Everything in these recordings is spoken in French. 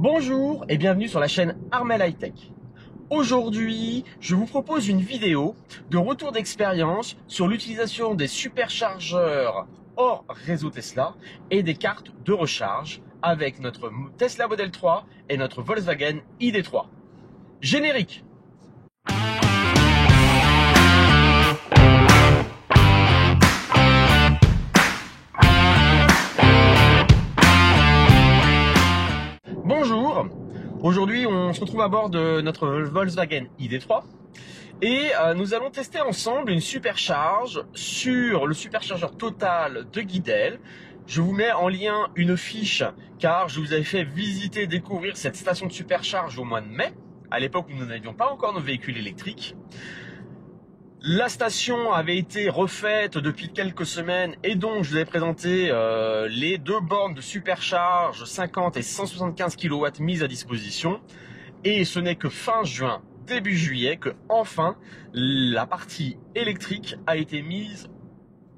Bonjour et bienvenue sur la chaîne Armel High Tech. Aujourd'hui, je vous propose une vidéo de retour d'expérience sur l'utilisation des superchargeurs hors réseau Tesla et des cartes de recharge avec notre Tesla Model 3 et notre Volkswagen ID.3. Générique. Bonjour, aujourd'hui on se retrouve à bord de notre Volkswagen ID.3 et nous allons tester ensemble une supercharge sur le superchargeur Total de Guidel. Je vous mets en lien une fiche car je vous avais fait visiter, découvrir cette station de supercharge au mois de mai, à l'époque où nous n'avions pas encore nos véhicules électriques. La station avait été refaite depuis quelques semaines et donc je vous ai présenté les deux bornes de supercharge 50 et 175 kW mises à disposition. Et ce n'est que fin juin, début juillet, que enfin la partie électrique a été mise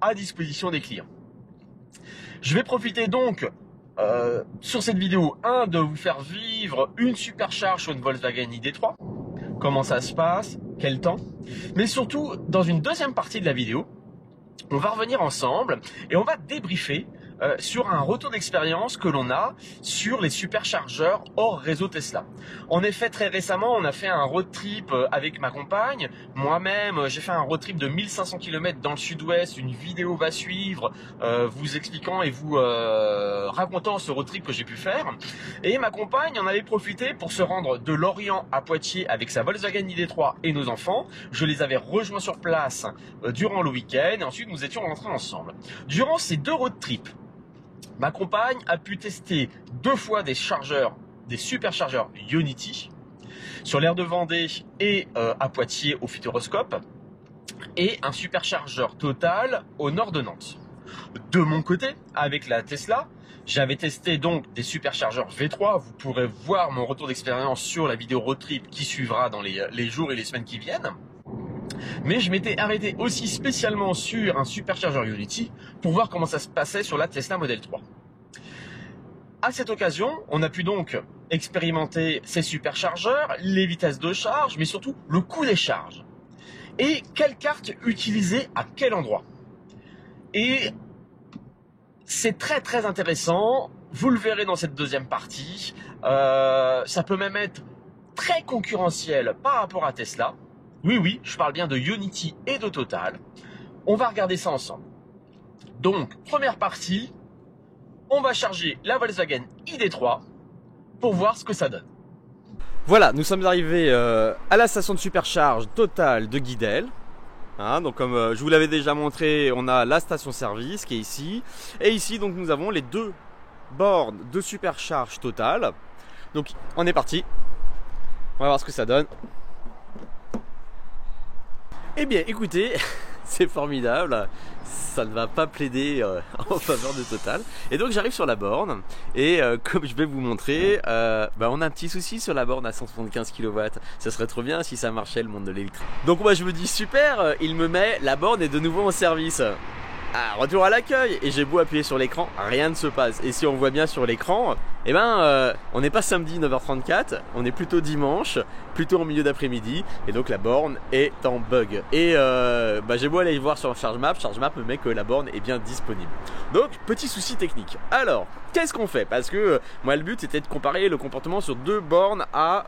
à disposition des clients. Je vais profiter donc sur cette vidéo, de vous faire vivre une supercharge sur une Volkswagen ID.3. Comment ça se passe, quel temps, mais surtout dans une deuxième partie de la vidéo, on va revenir ensemble et on va débriefer sur un retour d'expérience que l'on a sur les superchargeurs hors réseau Tesla. En effet, très récemment, on a fait un road trip avec ma compagne. Moi-même, j'ai fait un road trip de 1500 km dans le sud-ouest. Une vidéo va suivre vous expliquant et vous racontant ce road trip que j'ai pu faire. Et ma compagne en avait profité pour se rendre de Lorient à Poitiers avec sa Volkswagen ID.3 et nos enfants. Je les avais rejoints sur place durant le week-end et ensuite nous étions rentrés ensemble. Durant ces deux road trips, ma compagne a pu tester deux fois des superchargeurs Ionity sur l'aire de Vendée et à Poitiers au Futuroscope et un superchargeur Total au nord de Nantes. De mon côté, avec la Tesla, j'avais testé donc des superchargeurs V3. Vous pourrez voir mon retour d'expérience sur la vidéo road trip qui suivra dans les jours et les semaines qui viennent. Mais je m'étais arrêté aussi spécialement sur un superchargeur Ionity pour voir comment ça se passait sur la Tesla Model 3. À cette occasion, on a pu donc expérimenter ces superchargeurs, les vitesses de charge, mais surtout le coût des charges. Et quelle carte utiliser à quel endroit. Et c'est très très intéressant, vous le verrez dans cette deuxième partie. Ça peut même être très concurrentiel par rapport à Tesla. Oui, je parle bien de Ionity et de Total. On va regarder ça ensemble. Donc, première partie, on va charger la Volkswagen ID.3 pour voir ce que ça donne. Voilà, nous sommes arrivés à la station de supercharge Total de Guidel. Donc comme je vous l'avais déjà montré, on a la station service qui est ici. Et ici, donc, nous avons les deux bornes de supercharge Total. Donc, on est parti. On va voir ce que ça donne. Eh bien, écoutez, c'est formidable, ça ne va pas plaider en faveur de Total. Et donc j'arrive sur la borne et comme je vais vous montrer, on a un petit souci sur la borne à 175 kW. Ça serait trop bien si ça marchait le monde de l'électrique. Donc moi je me dis super, il me met, la borne est de nouveau en service. Retour à l'accueil, et j'ai beau appuyer sur l'écran, rien ne se passe. Et si on voit bien sur l'écran, on n'est pas samedi 9h34, on est plutôt dimanche, plutôt en milieu d'après-midi, et donc la borne est en bug. Et j'ai beau aller voir sur ChargeMap me met que la borne est bien disponible. Donc petit souci technique. Alors, qu'est-ce qu'on fait? Parce que moi le but était de comparer le comportement sur deux bornes à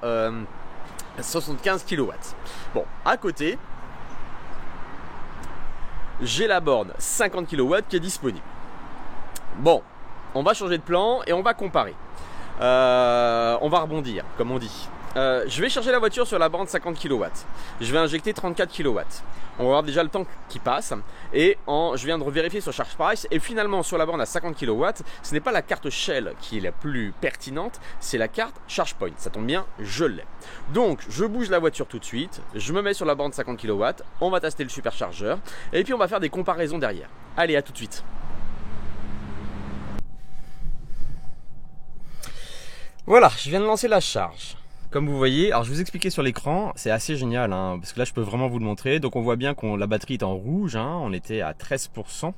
75 kW. Bon, à côté, j'ai la borne 50 kW qui est disponible. Bon, on va changer de plan et on va comparer. On va rebondir, comme on dit. Je vais charger la voiture sur la borne 50 kW. Je vais injecter 34 kW. On va voir déjà le temps qui passe. Et je viens de vérifier sur ChargePrice. Et finalement, sur la borne à 50 kW, ce n'est pas la carte Shell qui est la plus pertinente, c'est la carte ChargePoint. Ça tombe bien, je l'ai. Donc, je bouge la voiture tout de suite. Je me mets sur la borne 50 kW. On va tester le superchargeur. Et puis, on va faire des comparaisons derrière. Allez, à tout de suite. Voilà, je viens de lancer la charge. Comme vous voyez, alors je vous expliquais sur l'écran, c'est assez génial, parce que là je peux vraiment vous le montrer. Donc on voit bien que la batterie est en rouge, on était à 13%,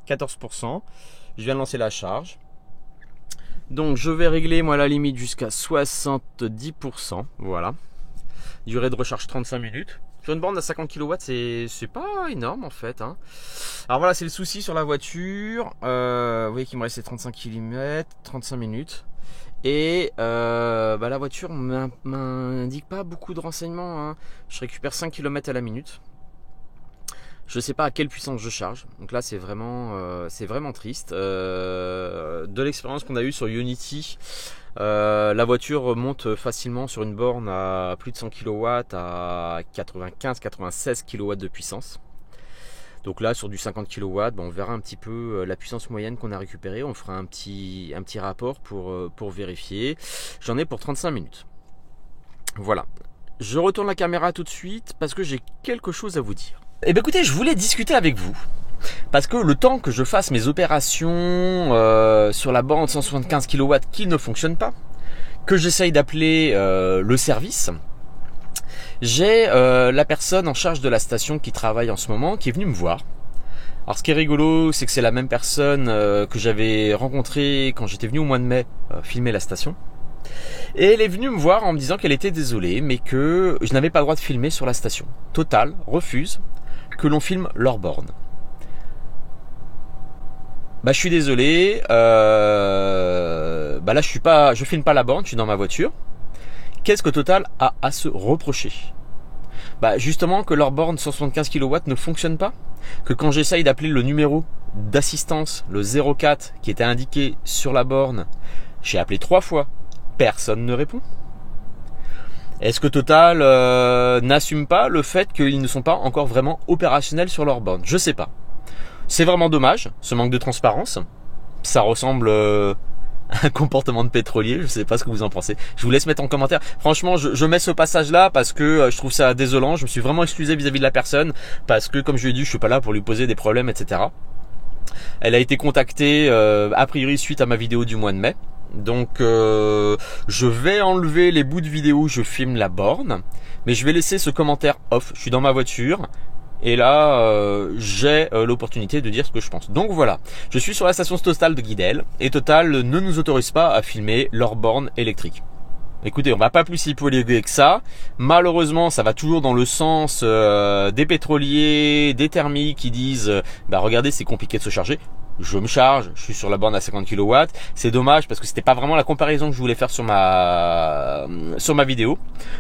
14%. Je viens de lancer la charge. Donc je vais régler moi la limite jusqu'à 70%, voilà. Durée de recharge 35 minutes. Sur une borne à 50 kW, c'est pas énorme en fait, hein. Alors voilà, c'est le souci sur la voiture. Vous voyez qu'il me restait 35 km, 35 minutes. Et la voiture m'indique pas beaucoup de renseignements, hein. Je récupère 5 km à la minute. Je ne sais pas à quelle puissance je charge. Donc là, c'est vraiment triste. De l'expérience qu'on a eue sur Unity, la voiture monte facilement sur une borne à plus de 100 kW à 95-96 kW de puissance. Donc là, sur du 50 kW, on verra un petit peu la puissance moyenne qu'on a récupérée. On fera un petit rapport pour vérifier. J'en ai pour 35 minutes. Voilà. Je retourne la caméra tout de suite parce que j'ai quelque chose à vous dire. Eh bien écoutez, je voulais discuter avec vous. Parce que le temps que je fasse mes opérations sur la borne 175 kW qui ne fonctionne pas, que j'essaye d'appeler le service, j'ai la personne en charge de la station qui travaille en ce moment qui est venue me voir. Alors ce qui est rigolo, c'est que c'est la même personne que j'avais rencontrée quand j'étais venu au mois de mai filmer la station. Et elle est venue me voir en me disant qu'elle était désolée, mais que je n'avais pas le droit de filmer sur la station. Total refuse que l'on filme leur borne. Je suis désolé, là je filme pas la borne, je suis dans ma voiture. Qu'est-ce que Total a à se reprocher? Justement que leur borne 175 kW ne fonctionne pas, que quand j'essaye d'appeler le numéro d'assistance, le 04 qui était indiqué sur la borne, j'ai appelé 3 fois, personne ne répond. Est-ce que Total n'assume pas le fait qu'ils ne sont pas encore vraiment opérationnels sur leur borne? Je sais pas. C'est vraiment dommage, ce manque de transparence. Ça ressemble à un comportement de pétrolier, je sais pas ce que vous en pensez. Je vous laisse mettre en commentaire. Franchement, je mets ce passage-là parce que je trouve ça désolant. Je me suis vraiment excusé vis-à-vis de la personne parce que, comme je lui ai dit, je suis pas là pour lui poser des problèmes, etc. Elle a été contactée a priori suite à ma vidéo du mois de mai. Donc je vais enlever les bouts de vidéo où je filme la borne, mais je vais laisser ce commentaire off. Je suis dans ma voiture et là j'ai l'opportunité de dire ce que je pense. Donc voilà, je suis sur la station Total de Guidel et Total ne nous autorise pas à filmer leur borne électrique. Écoutez, on va pas plus épiloguer que ça. Malheureusement, ça va toujours dans le sens des pétroliers, des thermiques qui disent regardez, c'est compliqué de se charger. Je me charge, je suis sur la borne à 50 kW. C'est dommage parce que c'était pas vraiment la comparaison que je voulais faire sur ma vidéo.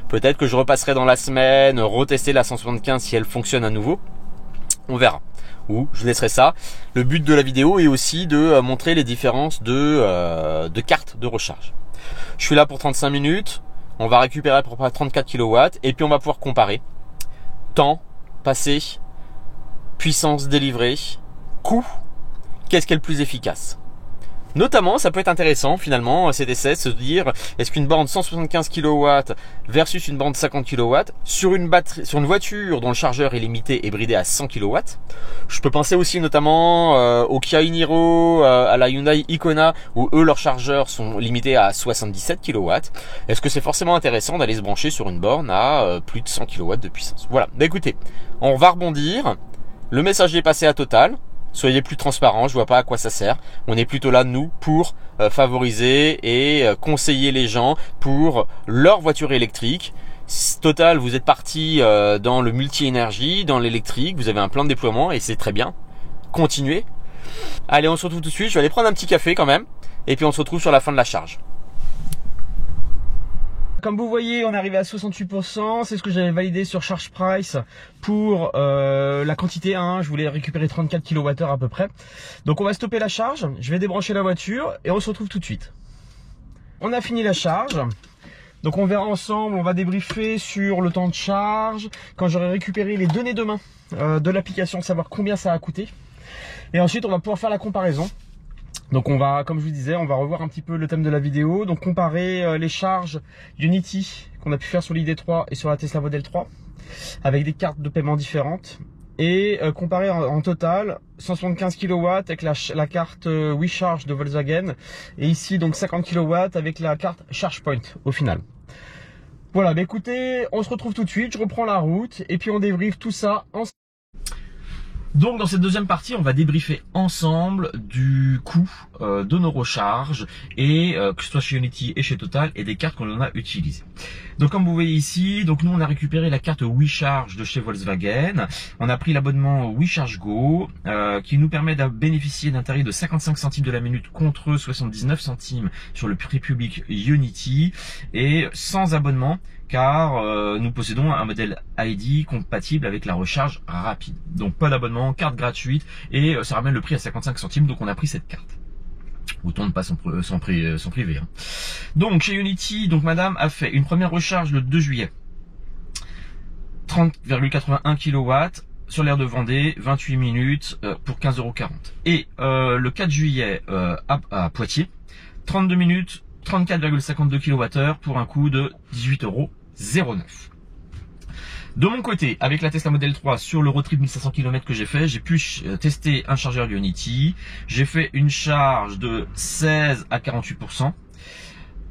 Peut-être que je repasserai dans la semaine, retester la 175 si elle fonctionne à nouveau. On verra. Ou je laisserai ça. Le but de la vidéo est aussi de montrer les différences de cartes de recharge. Je suis là pour 35 minutes. On va récupérer à peu près 34 kW et puis on va pouvoir comparer temps passé, puissance délivrée, coût. Qu'est-ce qui est le plus efficace? Notamment, ça peut être intéressant finalement cet essai, se dire est-ce qu'une borne 175 kW versus une borne 50 kW sur une voiture dont le chargeur est limité et bridé à 100 kW. Je peux penser aussi notamment au Kia Niro, à la Hyundai Icona où eux leurs chargeurs sont limités à 77 kW. Est-ce que c'est forcément intéressant d'aller se brancher sur une borne à plus de 100 kW de puissance? Voilà, écoutez, on va rebondir. Le message est passé à Total. Soyez plus transparents, je vois pas à quoi ça sert. On est plutôt là, nous, pour favoriser et conseiller les gens pour leur voiture électrique. Total, vous êtes parti dans le multi-énergie, dans l'électrique, vous avez un plan de déploiement et c'est très bien. Continuez. Allez, on se retrouve tout de suite. Je vais aller prendre un petit café quand même. Et puis on se retrouve sur la fin de la charge. Comme vous voyez, on est arrivé à 68%, c'est ce que j'avais validé sur Charge Price pour la quantité 1, je voulais récupérer 34 kWh à peu près. Donc on va stopper la charge, je vais débrancher la voiture et on se retrouve tout de suite. On a fini la charge, donc on verra ensemble, on va débriefer sur le temps de charge, quand j'aurai récupéré les données de main de l'application, savoir combien ça a coûté. Et ensuite on va pouvoir faire la comparaison. Donc on va, comme je vous disais, on va revoir un petit peu le thème de la vidéo. Donc comparer les charges Unity qu'on a pu faire sur l'ID3 et sur la Tesla Model 3 avec des cartes de paiement différentes. Et comparer en total 175 kW avec la carte WeCharge de Volkswagen. Et ici donc 50 kW avec la carte ChargePoint au final. Voilà, bah écoutez, on se retrouve tout de suite, je reprends la route et puis on débriefe tout ça ensemble. Donc dans cette deuxième partie, on va débriefer ensemble du coût de nos recharges et que ce soit chez Ionity et chez Total et des cartes qu'on a utilisées. Donc comme vous voyez ici, donc nous on a récupéré la carte WeCharge de chez Volkswagen. On a pris l'abonnement WeCharge Go qui nous permet de bénéficier d'un tarif de 55 centimes de la minute contre 79 centimes sur le prix public Ionity et sans abonnement car nous possédons un modèle ID compatible avec la recharge rapide. Donc pas d'abonnement, carte gratuite et ça ramène le prix à 55 centimes, donc on a pris cette carte. Autant ne pas s'en priver. Hein. Donc chez Ionity, donc madame a fait une première recharge le 2 juillet. 30,81 kW sur l'aire de Vendée, 28 minutes pour 15,40 €. Et le 4 juillet à Poitiers, 32 minutes, 34,52 kWh pour un coût de 18,09 €. De mon côté, avec la Tesla Model 3 sur le road trip 1500 km que j'ai fait, j'ai pu tester un chargeur Ionity. J'ai fait une charge de 16 à 48%.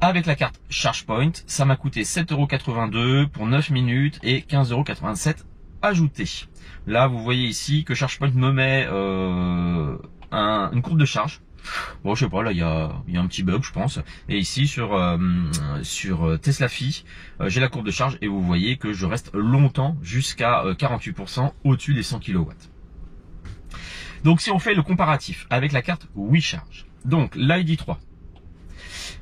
Avec la carte ChargePoint, ça m'a coûté 7,82 € pour 9 minutes et 15,87 € ajoutés. Là, vous voyez ici que ChargePoint me met une courbe de charge. Bon, je sais pas, là il y a un petit bug je pense. Et ici sur Tesla Fi, j'ai la courbe de charge et vous voyez que je reste longtemps jusqu'à 48% au-dessus des 100 kW. Donc si on fait le comparatif avec la carte WeCharge, donc l'ID3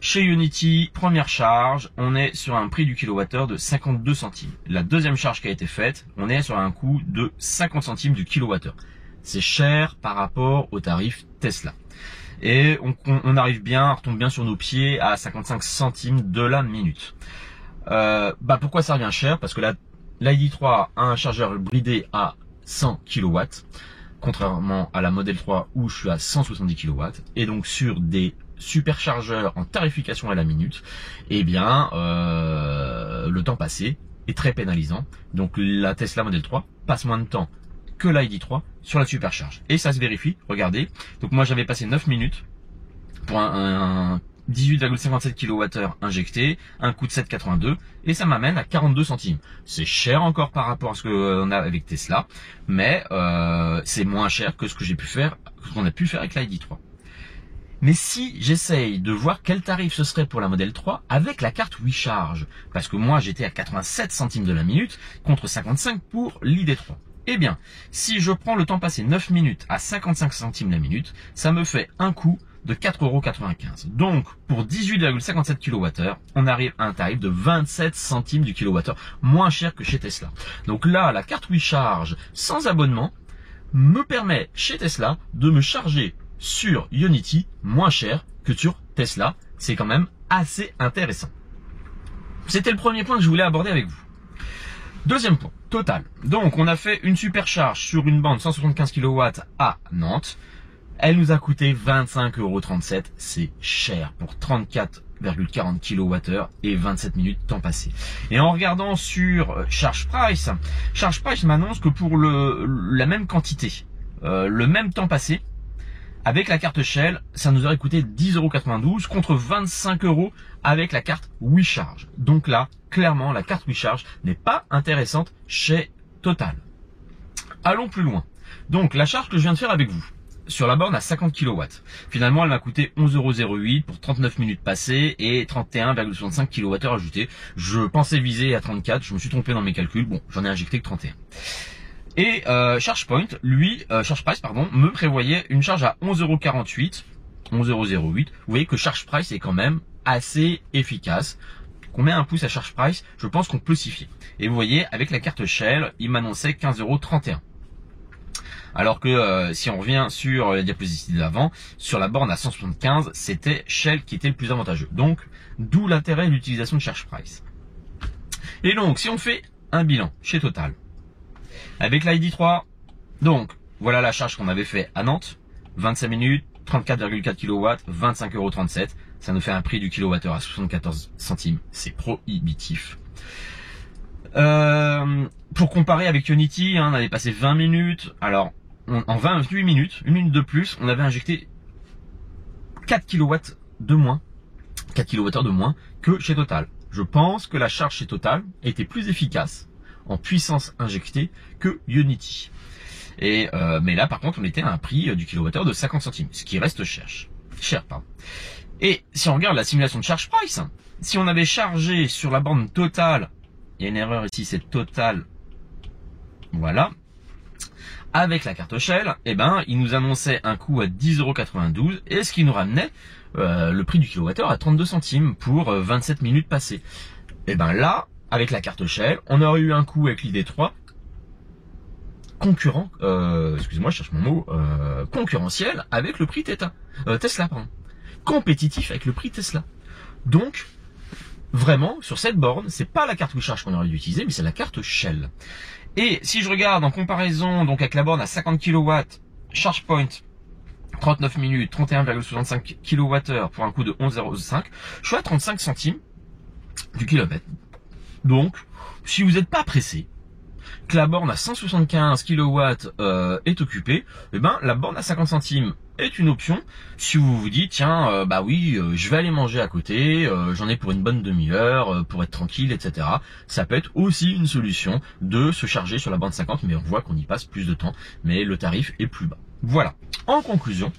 chez Ionity, première charge, on est sur un prix du kilowattheure de 52 centimes. La deuxième charge qui a été faite, on est sur un coût de 50 centimes du kilowattheure. C'est cher par rapport au tarif Tesla. Et on arrive bien, on retombe bien sur nos pieds à 55 centimes de la minute. Pourquoi ça revient cher? Parce que l'ID3 a un chargeur bridé à 100 kW, contrairement à la Model 3 où je suis à 170 kW. Et donc sur des superchargeurs en tarification à la minute, eh bien le temps passé est très pénalisant. Donc la Tesla Model 3 passe moins de temps que l'ID3 sur la supercharge. Et ça se vérifie, regardez. Donc moi j'avais passé 9 minutes pour un 18,57 kWh injecté, un coût de 7,82 et ça m'amène à 42 centimes. C'est cher encore par rapport à ce qu'on a avec Tesla, mais c'est moins cher que ce que j'ai pu faire, ce qu'on a pu faire avec l'ID3. Mais si j'essaye de voir quel tarif ce serait pour la Model 3 avec la carte WeCharge, parce que moi j'étais à 87 centimes de la minute contre 55 pour l'ID3. Eh bien, si je prends le temps passé 9 minutes à 55 centimes la minute, ça me fait un coût de 4,95 €. Donc, pour 18,57 kWh, on arrive à un tarif de 27 centimes du kilowattheure, moins cher que chez Tesla. Donc là, la carte WeCharge sans abonnement me permet chez Tesla de me charger sur Ionity moins cher que sur Tesla. C'est quand même assez intéressant. C'était le premier point que je voulais aborder avec vous. Deuxième point, Total. Donc on a fait une supercharge sur une bande 175 kW à Nantes. Elle nous a coûté 25,37 €. C'est cher pour 34,40 kWh et 27 minutes temps passé. Et en regardant sur ChargePrice m'annonce que pour la même quantité, le même temps passé, avec la carte Shell, ça nous aurait coûté 10,92 € contre 25 € avec la carte WeCharge. Donc là, clairement, la carte WeCharge n'est pas intéressante chez Total. Allons plus loin. Donc la charge que je viens de faire avec vous, sur la borne à 50 kW. Finalement, elle m'a coûté 11,08 € pour 39 minutes passées et 31,65 kWh ajoutés. Je pensais viser à 34, je me suis trompé dans mes calculs. Bon, j'en ai injecté que 31. Et ChargePoint, ChargePrice, me prévoyait une charge à 11,48 €, 11,08 €. Vous voyez que ChargePrice est quand même assez efficace. Qu'on met un pouce à ChargePrice, je pense qu'on peut s'y fier. Et vous voyez, avec la carte Shell, il m'annonçait 15,31 €. Alors que si on revient sur la diapositive d'avant, sur la borne à 175, c'était Shell qui était le plus avantageux. Donc, d'où l'intérêt de l'utilisation de ChargePrice. Et donc, si on fait un bilan chez Total, avec l'ID3, donc voilà la charge qu'on avait fait à Nantes, 25 minutes, 34,4 kW, 25,37 €. Ça nous fait un prix du kilowattheure à 74 centimes. C'est prohibitif. Pour comparer avec Ionity, on avait passé 20 minutes. Alors, en 28 minutes, une minute de plus, on avait injecté 4 kW de moins, 4 kWh de moins que chez Total. Je pense que la charge chez Total était plus efficace en puissance injectée que Ionity. Mais là, par contre, on était à un prix du kilowattheure de 50 centimes, ce qui reste cher, pardon. Et si on regarde la simulation de charge price, si on avait chargé sur la borne totale, il y a une erreur ici, c'est total, voilà, avec la carte Shell, eh ben, il nous annonçait un coût à 10,92 € et ce qui nous ramenait le prix du kilowattheure à 32 centimes pour 27 minutes passées. Et ben là, avec la carte Shell, on aurait eu un coût avec l'ID3 concurrent, excusez-moi, je cherche mon mot, concurrentiel avec le prix Tesla, pardon. Compétitif avec le prix Tesla. Donc, vraiment, sur cette borne, c'est pas la carte WeCharge qu'on aurait dû utiliser, mais c'est la carte Shell. Et si je regarde en comparaison, donc avec la borne à 50 kW, ChargePoint, 39 minutes, 31,65 kWh pour un coût de 11,05 €, je suis à 35 centimes du kilomètre. Donc, si vous n'êtes pas pressé, que la borne à 175 kW est occupée, eh ben, la borne à 50 centimes est une option. Si vous vous dites, tiens, bah oui, je vais aller manger à côté, j'en ai pour une bonne demi-heure, pour être tranquille, etc. Ça peut être aussi une solution de se charger sur la borne 50, mais on voit qu'on y passe plus de temps, mais le tarif est plus bas. Voilà. En conclusion,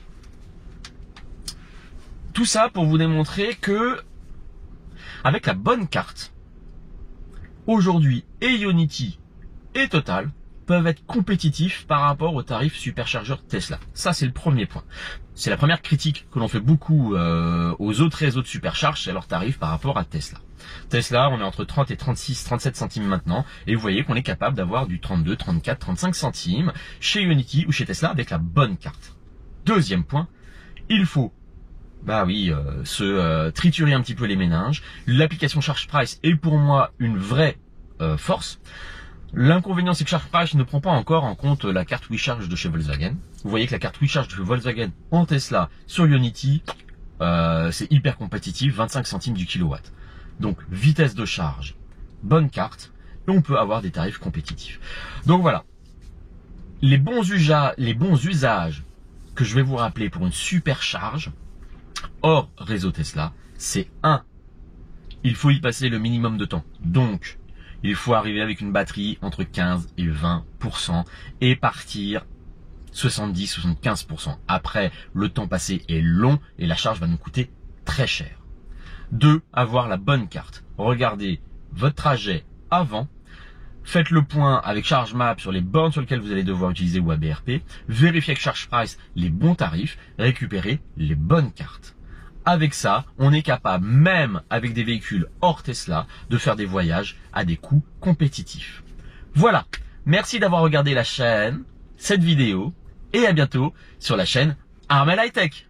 tout ça pour vous démontrer que, avec la bonne carte, aujourd'hui, et Ionity et Total peuvent être compétitifs par rapport aux tarifs superchargeurs Tesla. Ça, c'est le premier point. C'est la première critique que l'on fait beaucoup aux autres réseaux de supercharge, c'est leurs tarifs par rapport à Tesla. Tesla, on est entre 30 et 36, 37 centimes maintenant, et vous voyez qu'on est capable d'avoir du 32, 34, 35 centimes chez Ionity ou chez Tesla avec la bonne carte. Deuxième point, il faut se triturer un petit peu les méninges. L'application Charge Price est pour moi une vraie force. L'inconvénient, c'est que Charge Price ne prend pas encore en compte la carte WeCharge de chez Volkswagen. Vous voyez que la carte WeCharge de Volkswagen en Tesla sur Ionity, c'est hyper compétitif, 25 centimes du kilowatt. Donc, vitesse de charge, bonne carte, et on peut avoir des tarifs compétitifs. Donc voilà, les bons usages que je vais vous rappeler pour une supercharge hors réseau Tesla, c'est 1. Il faut y passer le minimum de temps. Donc, il faut arriver avec une batterie entre 15 et 20% et partir 70-75%. Après, le temps passé est long et la charge va nous coûter très cher. 2. Avoir la bonne carte. Regardez votre trajet avant. Faites le point avec ChargeMap sur les bornes sur lesquelles vous allez devoir utiliser WebERP. Vérifiez avec Charge Price les bons tarifs. Récupérez les bonnes cartes. Avec ça, on est capable, même avec des véhicules hors Tesla, de faire des voyages à des coûts compétitifs. Voilà. Merci d'avoir regardé la chaîne, cette vidéo, et à bientôt sur la chaîne Armel High Tech.